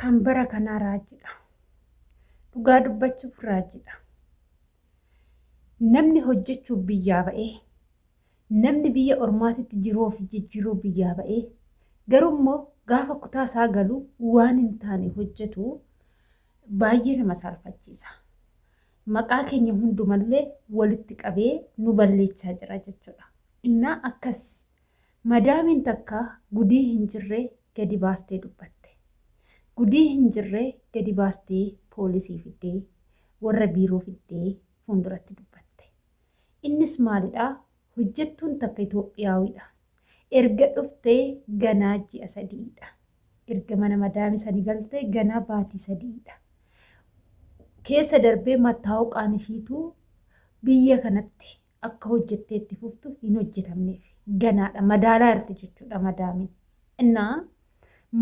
kan bara kanaa raajidha. Dhugaa dubbachuuf raajidha. Namni hojjechuuf biyyaa ba'ee, namni biyya ormaasitti jiruu fi jijjiiruu biyyaa ba'ee, garuu immoo gaafa kutaa isaa galu waan hin taane hojjetu baay'ee nama saalfachiisa. Maqaa keenya hundumallee walitti qabee nu balleechaa jira jechuudha. Innaa akkas madaamiin takka gudii hin jirree gadi baastee dubbatte. Gudii hin jirree gadi baastee poolisii fiddee warra biiroo fiddee fuulduratti dubbatte. Innis maalidhaa? Hojjettuun takka Itoophiyaawidha. Erga dhuftee ganaa ji'a sadiidha. Erga mana madaami sanii galtee ganaa baatii sadiidha. Keessa darbee mattaa'uqaan ishiitu biyya kanatti akka hojjettee itti fuftu hin hojjetamneef ganaadha. Madaalaa jirti jechuudha madaamiin. Innaa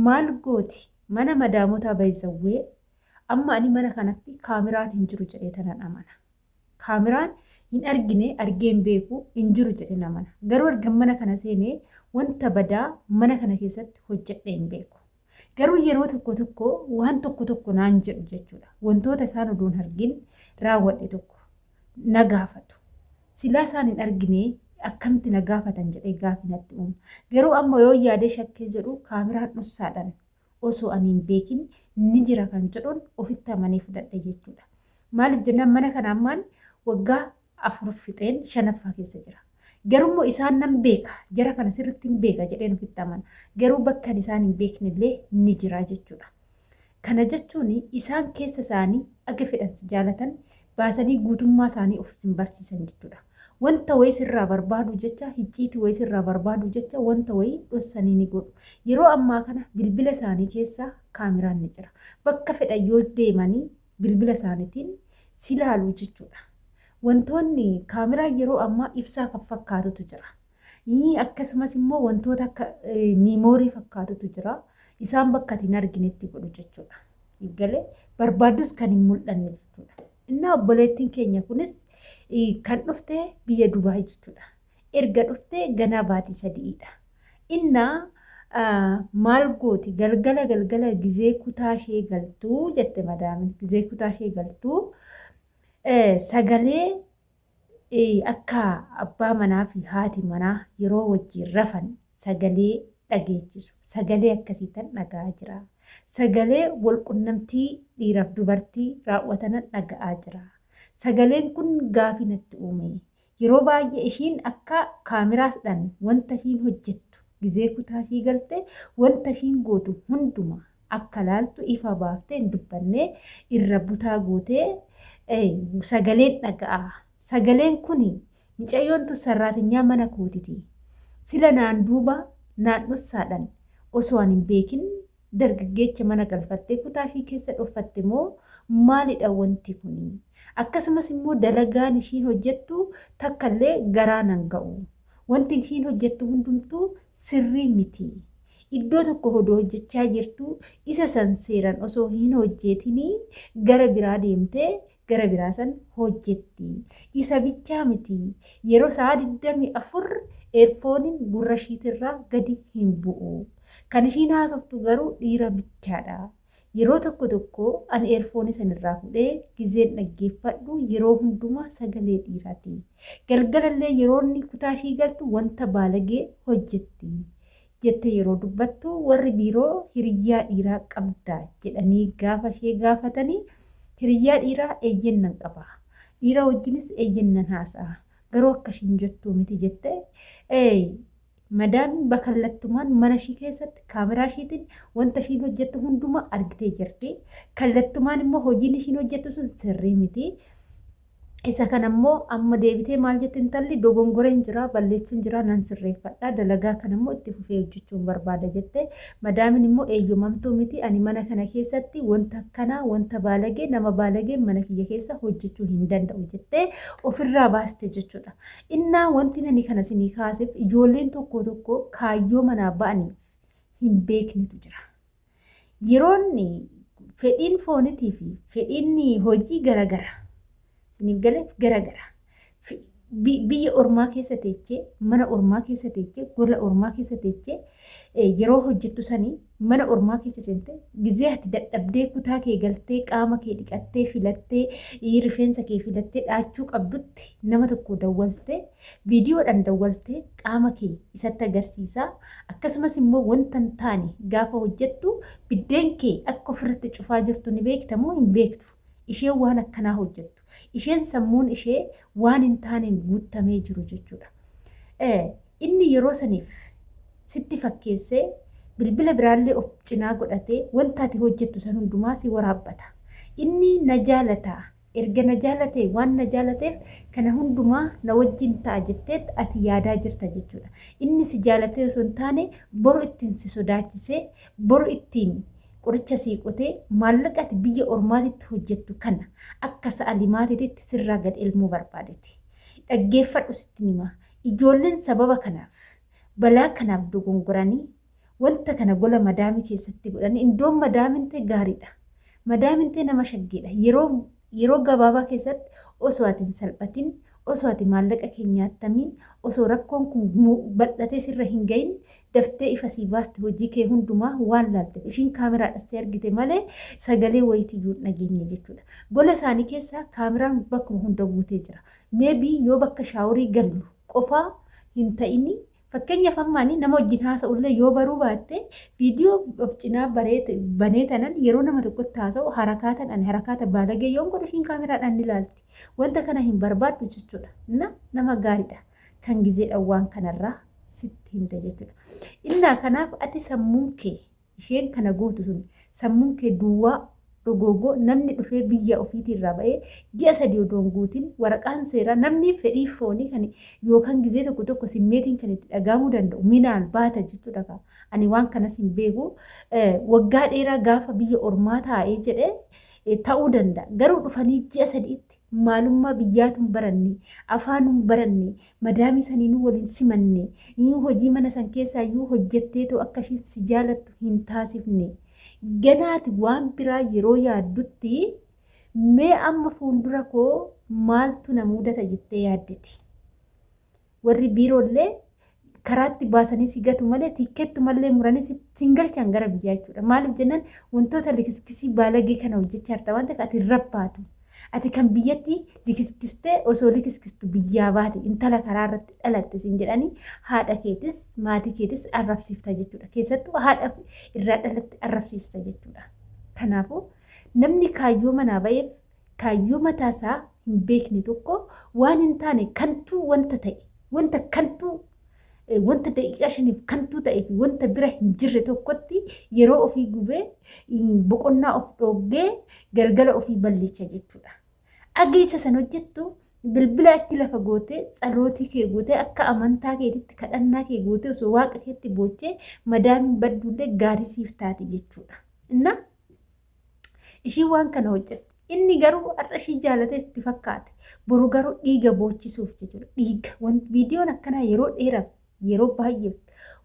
maal gooti? Mana madaamotaa baay'isawwee amma ani mana kanatti kaameraan hin jiru jedhee tanan amana. Kaameraan hin argine argee hin beeku hin jiru jedhee amana. Garuu erga mana kana seenee wanta badaa mana kana keessatti hojjedhee hin beeku. Garuu yeroo tokko waan tokko naan jedhu jechuudha. Wantoota isaan oduun argin raawwadhe tokko na gaafatu. Silaa isaan hin argine akkamitti na gaafatan jedhee gaafinatti uumu. Garuu amma yoo yaadee shakkee jedhu kaameraan dhussaadhaan osoo ani hin beekin ni jira kan jedhuun ofitti amanee fudhadhe jechuudha. Maaliif jennaan mana kana ammaan waggaa 4 fixeen 5ffaa keessa jira. Garuu isaan nan beeka jara kana sirriitti hin beeka jedheen ofitti amana. Garuu bakka isaan hin beeknellee ni jira jechuudha. Kana jechuun isaan keessa isaanii akka fedhansi jaalatan baasanii guutummaa isaanii of hin barsiisan jechuudha. Wanta wayii sirraa barbaadu jecha hicciitii wayii sirraa barbaadu jecha wanta wayii dhossanii ni godhu. Yeroo ammaa kana bilbila isaanii keessa kaameraan ni jira. Bakka fedhan yoo deemanii bilbila isaaniitiin si ilaalu jechuudha. Wantoonni kaameraa yeroo ammaa ibsaa kan fakkaatutu jira. Akkasumas immoo wantoota akka miimoorii fakkaatutu jira. Isaan bakka hin arginetti godhu jechuudha. Galee barbaadus kan hin mul'anne jechuudha. Innaa obboleettiin keenya kunis kan dhuftee biyya Dubaay jechuudha. Erga dhuftee ganaa baatii sadiidha. Innaa maal gooti galgala gizee kutaa ishee galtuu jette madaamin. Gizee kutaa ishee galtuu sagalee akka abbaa manaa fi haati manaa yeroo wajjin rafan sagalee dhageechisu. Sagalee akkasiitan dhaga'aa jira. Sagalee walqunnamtii dhiiraaf dubartii raawwatanan dhaga'aa jira. Sagaleen kun gaafii natti uume. Yeroo baay'ee ishiin akka kaameraadhaan wanta ishiin hojjettu gizee kutaa ishii galte wanta ishiin gootu hunduma akka laaltu ifa baaftee hin dubbannee irra butaa gootee sagaleen dhaga'aa. Sagaleen kun mucayyoontu sarraatinyaa mana kootiti. Sila naan duuba naan dhussaadhaan osoo hin beekin dargaggeecha mana galfattee kutaa ishii keessa dhuffatte moo maalidha wanti kun? Akkasumas immoo dalagaan ishiin hojjettu takkallee garaa nan ga'u. Wanti ishiin hojjettu hundumtuu sirrii miti. Iddoo tokko hodoo hojjechaa jirtu isa san seeran osoo hin hojjetinii gara biraa deemtee gara biraa san hojjetti. Isa bichaa miti. Yeroo sa'a 24 eerfooniin gurra ishiitirraa gadi hin bu'u. Kan ishiin haasoftu garuu dhiira bichaadha. Yeroo tokko ani eerfoonii sanirraa fudhee gizeen dhaggeeffadhu yeroo hundumaa sagalee dhiiraati. Galgalallee yeroo inni kutaa ishii galtu wanta baalagee hojjetti. Jettee yeroo dubbattu warri biiroo hiriyyaa dhiiraa qabda jedhanii gaafa ishee gaafatanii hiriyyaa dhiiraa eeyyennan qaba. Dhiira wajjinis eeyyennan haasa'a. Garuu akkashiin jettuu miti jettee madaan bakallattumaan mana ishii keessatti kaameraa ishiitiin wanta ishiin hojjettu hunduma argitee jirti. Kallattumaan immoo hojiin ishiin hojjettu sun sirrii miti. Isa kanammoo amma deebitee maal jette intalli dogongoreen jira balleessuun jira nan sirreeffadha dalagaa kanammoo itti fufee hojjechuun barbaada jette. Madaamin immoo eeyyamamtuu miti ani mana kana keessatti wanta akkanaa wanta baalagee nama baalagee mana kiyya keessa hojjechuu hin danda'u jettee ofirraa baaste jechuudha. Innaa wanti nani kana sinii kaasif ijoolleen tokko kaayyoo manaa ba'aniif hin beeknetu jira. Yeroonni fedhiin foonitii fi fedhiin hojii garagara. Sinigaleef garagara. biyya ormaa keessa teechee mana ormaa keessa teechee gola ormaa keessa teechee yeroo hojjettu sanii mana ormaa keessa seente gizee ati dadhabdee kutaa kee galtee qaama kee dhiqattee filattee rifeensa kee filattee dhaachuu qabdutti nama tokko dawwaltee viidiyoodhaan dawwaltee qaama kee isatti agarsiisaa akkasumas immoo wanta hin taane gaafa hojjettu biddeen kee akka ofirratti cufaa jirtu ni beektamoo hin beektu. Isheen waan akkanaa hojjettu. Isheen sammuun ishee waan hin taaneen guutamee jiru jechuudha. Inni yeroo saniif sitti fakkeessee bilbila biraallee of cinaa godhatee wanta ati hojjettu san hundumaa si waraabbata. Inni na jaalataa. Erga na jaalatee waan na jaalateef kana hundumaa na wajjin ta'a jettee ati yaadaa jirta jechuudha. Inni si jaalatee osoo hin taane boru ittiin si sodaachisee boru ittiin qoricha siiqotee maallaqa ati biyya ormaatitti hojjettu kana akka sa'a limaatiitti sirraa gad elmuu barbaadeeti. Dhaggeeffadhu sitti nima. Ijoolleen sababa kanaaf balaa kanaaf dogongoranii wanta kana gola madaamii keessatti godhanii indoon madaamintee gaariidha. Madaamintee nama shaggeedha. Yeroo gabaabaa keessatti osoo ati hin salphatin osoo ati maallaqa keenyaattamiin osoo rakkoon kun bal'atee sirra hin gahin daftee ifa sii baaste hojii kee hundumaa waan laalteef ishiin kaameraadhaan argite malee sagalee wayitiyyuu dhageenye jechuudha. Gola isaanii keessaa kaameraan bakkuma hunda guutee jira. Meebii yoo bakka shaaworii gallu qofaa hin ta'ini fakkeenyaaf ammaanii nama wajjin haasa'ullee yoo baruu baatte viidiyoo of cinaa baneetanan yeroo nama tokkotti haasa'u harakaata baalagee yoon godhu ishiin kaameraadhaan ni ilaalti. Wanta kana hin barbaaddu jechuudha. Nama gaariidha. Kan gizeedhaan waan kanarraa sitti himta jechuudha. Innaa kanaaf ati sammuun kee isheen kana gootu sun sammuun kee duwwaa dogoogoo namni dhufee biyya ofiitirraa ba'ee ji'a 3 odoon guutiin waraqaan seeraa namni fedhii foonii kan yookaan gizee tokko simmeetiin kan itti dhagahamuu danda'u minaan baata jechuudha. Ani waan kanas hin beeku waggaa dheeraa gaafa biyya ormaa taa'ee jedhee ta'uu danda'a. Garuu dhufanii ji'a 3tti maalummaa biyyaatu hin baranne afaan hin baranne madaamii saniinuu waliin simanne hojii mana san keessaayyuu hojjetteetoo akka isheen si jaalattu hin taasifne. Ganaati waan biraa yeroo yaaddutti mee amma fuuldura koo maaltu na mudata jettee yaadditi. Warri biiroollee karaatti baasanii si gatu malee tiikkeettu malee muranii si galchan gara biyyaa jechuudha. Maaliif jennaan wantoota likiskisii baalagee kana hojjechaa jirta waan ta'eef ati rabbaatu. Ati kan biyyatti likiskistee osoo likiskistu biyyaa baate intala karaa irratti dhalatte sin jedhanii haadha keetis maatii keetis arrabsiifta jechuudha. Keessattuu haadha irraa dhalatte arrabsiista jechuudha. Kanaafuu namni kaayyoo manaa ba'eef kaayyoo mataasaa hin beekne tokko waan hin taane kantuu wanta ta'e wanta kantuu wanta daqiiqaa 5 kantuu ta'ee fi wanta bira hin jirre tokkotti yeroo ofii gubee boqonnaa of dhoggee galgala ofii balleessa jechuudha. Agriisa san hojjettu bilbila achi lafa gootee tsalootii kee gootee akka amantaa keetitti kadhannaa kee gootee osoo waaqa keetti boochee madaamiin badduullee gaarii siif taate jechuudha. Inna ishii waan kana hojjette. Inni garuu har'a ishii jaalatee itti fakkaate. Boru garuu dhiiga boochisuuf jechuudha. Dhiiga viidiyoon akkanaa yeroo dheeraaf yeroo baay'ee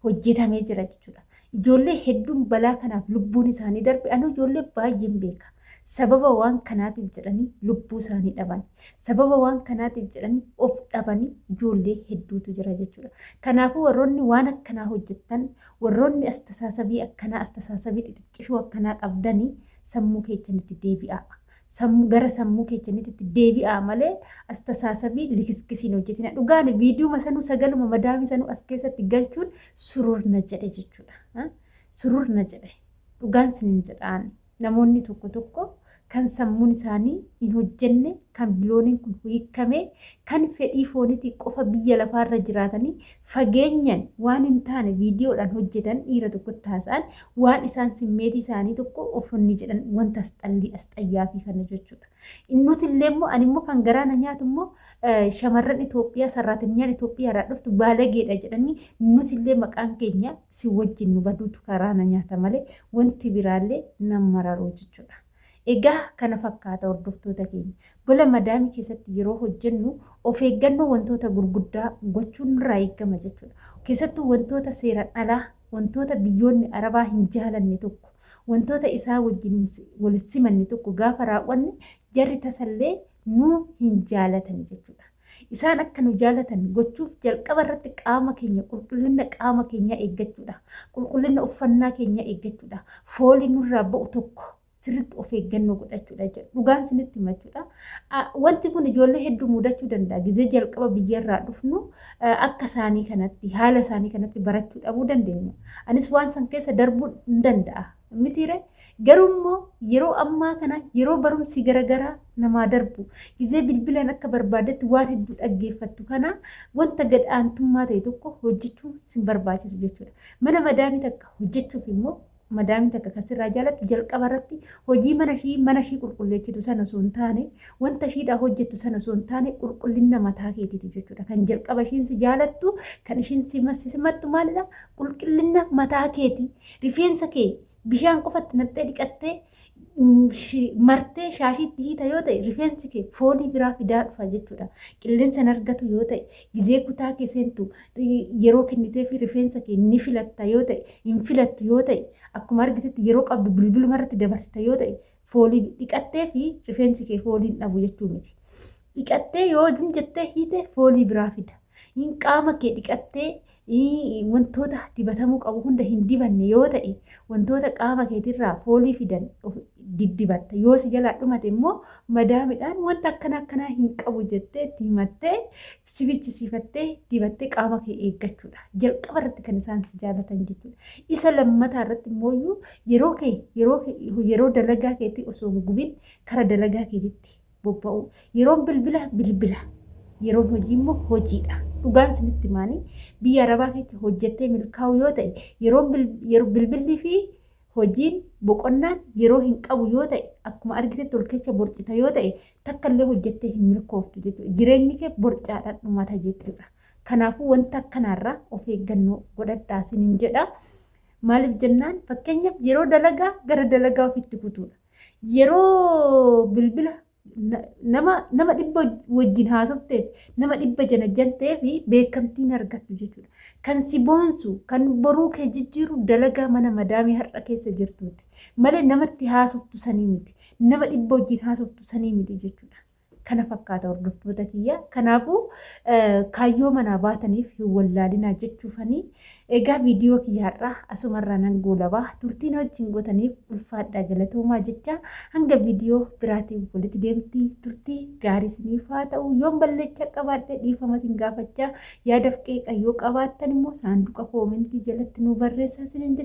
hojjetamee jira jechuudha. Ijoollee hedduun balaa kanaaf lubbuun isaanii darbe ani ijoollee baay'een beeka. Sababa waan kanaatiif jedhanii lubbuu isaanii dhaban. Sababa waan kanaatiif jedhanii of dhabanii ijoollee hedduutu jira jechuudha. Kanaafuu warroonni waan akkanaa hojjettan warroonni astасaasabii akkanaa astасaasabii xixiqqishuu akkanaa qabdanii sammuu keessanitti deebi'aa. Gara sammuu keessanitti deebi'aa malee astасaasabii likiskisiin hojjetina. Dhugaan viidiyoo sanuu sagaluma madaamii sanuu as keessatti galchuun sururna jedhe jechuudha. Sururna jedhe. Dhugaan sinin jedhaan namoonni tokko kan sammuun isaanii hin hojjenne kan bilooniin kun hiikamee kan fedhii foonitii qofa biyya lafaarra jiraatanii fageenyan waan hin taane viidiyoodhaan hojjetan dhiira tokkotti haasa'an waan isaan simmeetii isaanii tokko ofonni jedhan wanta asxayyaafii kana jechuudha. Innuti illee immoo ani immoo kan garaana nyaatu immoo shamarran Itoophiyaa sarraatanyaan Itoophiyaadhaa dhuftu baalageedha jedhanii nuti illee maqaan keenya si wajjin nu baduutu karaana nyaata malee wanti biraallee nama mararuu jechuudha. Egaa kana fakkaata hordoftoota keenya. Gola madaamii keessatti yeroo hojjennu of eeggannoo wantoota gurguddaa gochuun irraa eegama jechuudha. Keessattuu wantoota seeraan alaa, wantoota biyyoonni Arabaa hin jaalanne tokko, wantoota isaa wajjin wal simanne tokko gaafa raawwanne jarri tasallee nu hin jaalatani jechuudha. Isaan akka nu jaalatan gochuuf jalqaba irratti qaama keenya qulqullina qaama keenya eeggachuudha. Qulqullina uffannaa keenya eeggachuudha. Foolii nurraa ba'u tokko sirriitti of eeggannoo godhachuudha jechuudha. Dhugaan sinitti himachuudha. Wanti kun ijoollee hedduu mudachuu danda'a. Gizee jalqaba biyyarraa dhufnu akka isaanii kanatti haala isaanii kanatti barachuu dhabuu dandeenya. Anis waan san keessa darbuu hin danda'a. Mitiire garuu immoo yeroo ammaa kana yeroo barumsi garaagaraa namaa darbu gizee bilbilaan akka barbaadetti waan hedduu dhaggeeffattu kana wanta gadhaantummaa ta'e tokko hojjechuu sin barbaachisu jechuudha. Mana madaamii takka hojjechuuf immoo madaamii takka kasirraa jaalatu jalqaba irratti hojii mana ishii qulqulleessitu sana osoo hin taane wanta ishiidhaa hojjettu sana osoo hin taane qulqullina mataa keetiiti jechuudha. Kan jalqaba ishiin si jaalattu kan ishiin si simattu maalidha? Qulqullina mataa keeti. Rifeensa kee bishaan qofatti naxxee dhiqattee martee shaashiitti hiita yoo ta'e rifeensi kee foolii biraa fidaa dhufa jechuudha. Qilleensa argatu yoo ta'e gizee kutaa kee seentu yeroo kennitee fi rifeensa kee ni filatta yoo ta'e hin filattu yoo ta'e akkuma argitetti yeroo qabdu bilbiluma irratti dabarsita yoo ta'e foolii dhiqattee fi rifeensi kee foolii hin dhabu jechuu miti. Dhiqattee yoo jettee hiite foolii biraa fida. Hin qaama kee dhiqattee wantoota dibatamuu qabu hunda hin dibanne yoo ta'e wantoota qaama keetirraa foolii fidan diddibatta yoo si jalaa dhumate immoo madaamidhaan wanta akkanaa hin qabu jettee itti himattee sifichisiifattee dibattee qaama kee eeggachuudha. Jalqaba irratti kan isaan si jaalatan jechuudha. Isa lammataa irratti immoo yeroo dalagaa keetti osoo hin gubin kara dalagaa keetitti bobba'u. Yeroon bilbila yeroon hojii immoo hojiidha. Dhugaan sinitti himaanii biyya Arabaa keessa hojjettee milkaa'u yoo ta'e yeroon bilbilli fi hojiin boqonnaan yeroo hin qabu yoo ta'e akkuma argitetti ol keessa borcita yoo ta'e takka illee hojjettee hin milkooftu jechuudha. Jireenyi kee borcaadhaan dhumata jechuudha. Kanaafuu wanta akkanaarraa of eeggannoo godhadhaa sinin jedha. Maaliif jennaan fakkeenyaaf yeroo dalagaa gara dalagaa ofitti kutuudha. Yeroo bilbila nama dhibba wajjin haasofteef nama dhibba janajjantee fi beekamtiin argattu jechuudha. Kan si boonsu kan boruu kee jijjiiru dalagaa mana madaamii har'a keessa jirtuuti. Malee namatti haasoftu sanii miti. Nama dhibba wajjin haasoftu sanii miti jechuudha. Kana fakkaata hordoftoota kiyya. Kanaafuu kaayyoo manaa baataniif hin wallaalinaa jechuufanii egaa viidiyoo kiyyaarraa asumarraa nan goolabaa turtiin wajjin gootaniif ulfaadhaa galatoomaa jecha hanga viidiyoo biraatiin walitti deemtii turtii gaarii isiniif haa ta'u. Yoon balleessaa qabaadhe dhiifama isin gaafachaa yaada fi qeeqa yoo qabaattan immoo saanduqa koomentii jalatti nu barreessaa isiniin jechuudha.